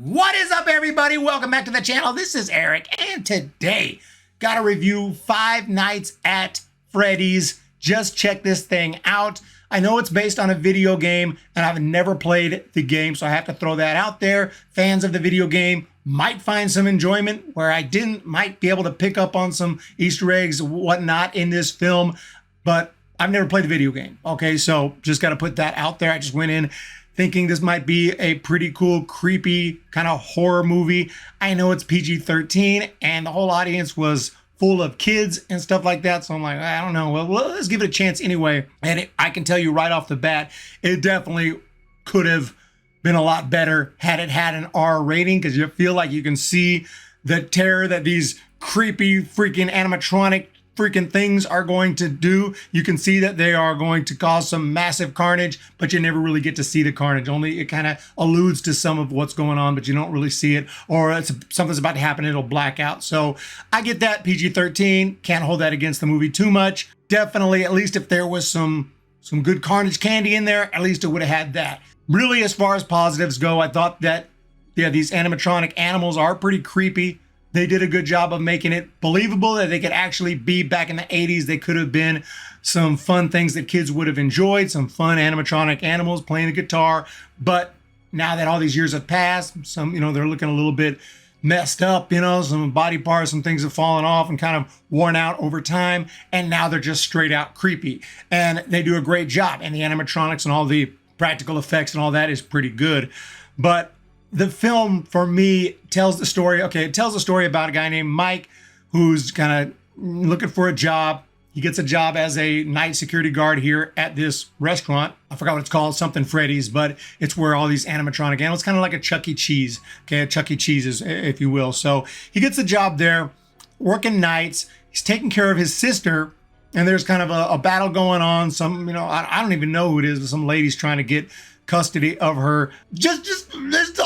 What is up, everybody? Welcome back to the channel. This is Eric, and today got to review Five Nights at Freddy's. Just check this thing out. I know it's based on a video game, and I've never played the game, so I have to throw that out there. Fans of the video game might find some enjoyment where I didn't, might be able to pick up on some Easter eggs, whatnot in this film, but I've never played the video game. Okay, so just got to put that out there. I just went in thinking this might be a pretty cool, creepy kind of horror movie. I know it's PG-13 and the whole audience was full of kids and stuff like that. So I'm like, I don't know. Well, let's give it a chance anyway. And I can tell you right off the bat, it definitely could have been a lot better had it had an R rating, because you feel like you can see the terror that these creepy freaking animatronic freaking things are going to do. You can see that they are going to cause some massive carnage, but you never really get to see the carnage. Only it kind of alludes to some of what's going on, but you don't really see it, or something's about to happen, it'll black out. So I get that. PG-13, can't hold that against the movie too much. Definitely, at least if there was some good carnage candy in there, at least it would have had that. Really, as far as positives go, I thought that, yeah, these animatronic animals are pretty creepy. They did a good job of making it believable that they could actually be back in the 80s. They could have been some fun things that kids would have enjoyed, some fun animatronic animals playing the guitar. But now that all these years have passed, some, they're looking a little bit messed up, some body parts, some things have fallen off and kind of worn out over time. And now they're just straight out creepy. And they do a great job. And the animatronics and all the practical effects and all that is pretty good. But the film, for me, tells the story. Okay, it tells a story about a guy named Mike who's kind of looking for a job. He gets a job as a night security guard here at this restaurant. I forgot what it's called, something Freddy's, but it's where all these animatronic animals, kind of like a Chuck E. Cheese, okay, a Chuck E. Cheese's, if you will. So he gets a job there, working nights. He's taking care of his sister, and there's kind of a battle going on. Some, I don't even know who it is, but some lady's trying to get custody of her. Just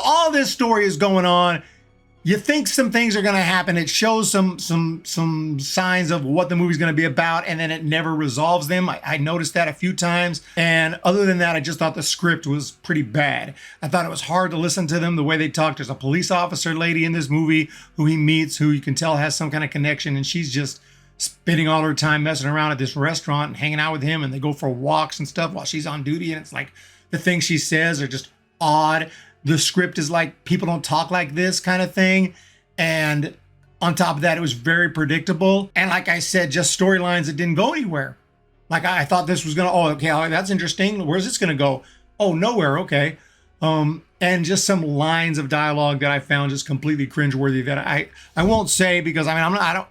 all this story is going on. You think some things are going to happen. It shows some signs of what the movie's going to be about, and then it never resolves them. I noticed that a few times. And other than that, I just thought the script was pretty bad. I thought it was hard to listen to them, the way they talked. There's a police officer lady in this movie who he meets, who you can tell has some kind of connection, and she's just spending all her time messing around at this restaurant and hanging out with him, and they go for walks and stuff while she's on duty, and it's like the things she says are just odd. The script is like, people don't talk like this kind of thing. And on top of that, it was very predictable. And like I said, just storylines that didn't go anywhere. Like I thought this was going to, oh, okay, that's interesting. Where's this going to go? Oh, nowhere. Okay. And just some lines of dialogue that I found just completely cringeworthy that I won't say, because I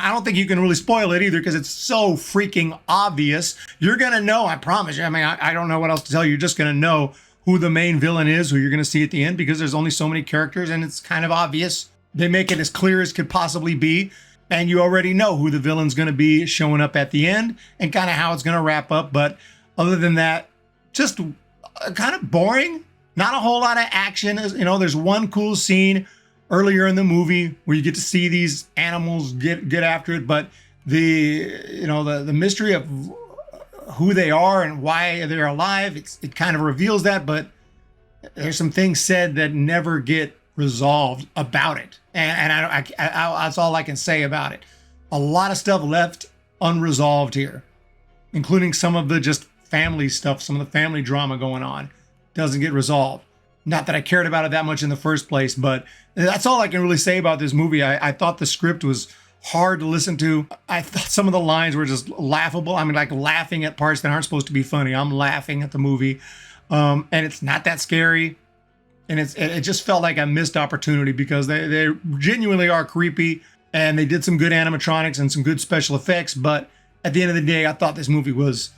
don't think you can really spoil it either, because it's so freaking obvious. You're going to know, I promise you. I don't know what else to tell you. You're just going to know who the main villain is, who you're going to see at the end, because there's only so many characters and it's kind of obvious. They make it as clear as could possibly be. And you already know who the villain's going to be showing up at the end and kind of how it's going to wrap up. But other than that, just kind of boring. Not a whole lot of action. There's one cool scene earlier in the movie where you get to see these animals get after it, but the mystery of who they are and why they're alive, it kind of reveals that, but there's some things said that never get resolved about it, and I that's all I can say about it. A lot of stuff left unresolved here, including some of the just family stuff, some of the family drama going on doesn't get resolved. Not that I cared about it that much in the first place, but that's all I can really say about this movie. I thought the script was hard to listen to. I thought some of the lines were just laughable. Like laughing at parts that aren't supposed to be funny. I'm laughing at the movie. And it's not that scary. And it just felt like a missed opportunity, because they genuinely are creepy, and they did some good animatronics and some good special effects. But at the end of the day, I thought this movie was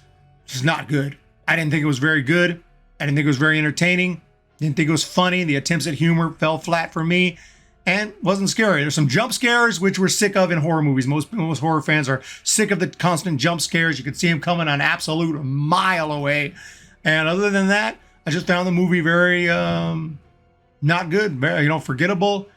just not good. I didn't think it was very good. I didn't think it was very entertaining. Didn't think it was funny. The attempts at humor fell flat for me and wasn't scary. There's some jump scares, which we're sick of in horror movies. Most horror fans are sick of the constant jump scares. You could see them coming an absolute mile away. And other than that, I just found the movie very not good, very, forgettable.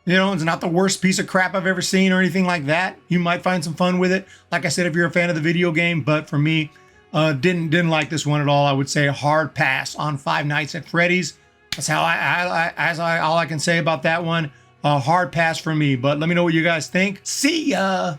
It's not the worst piece of crap I've ever seen or anything like that. You might find some fun with it, like I said, if you're a fan of the video game. But for me, didn't like this one at all. I would say a hard pass on Five Nights at Freddy's. That's how all I can say about that one. A hard pass for me, but let me know what you guys think. See ya.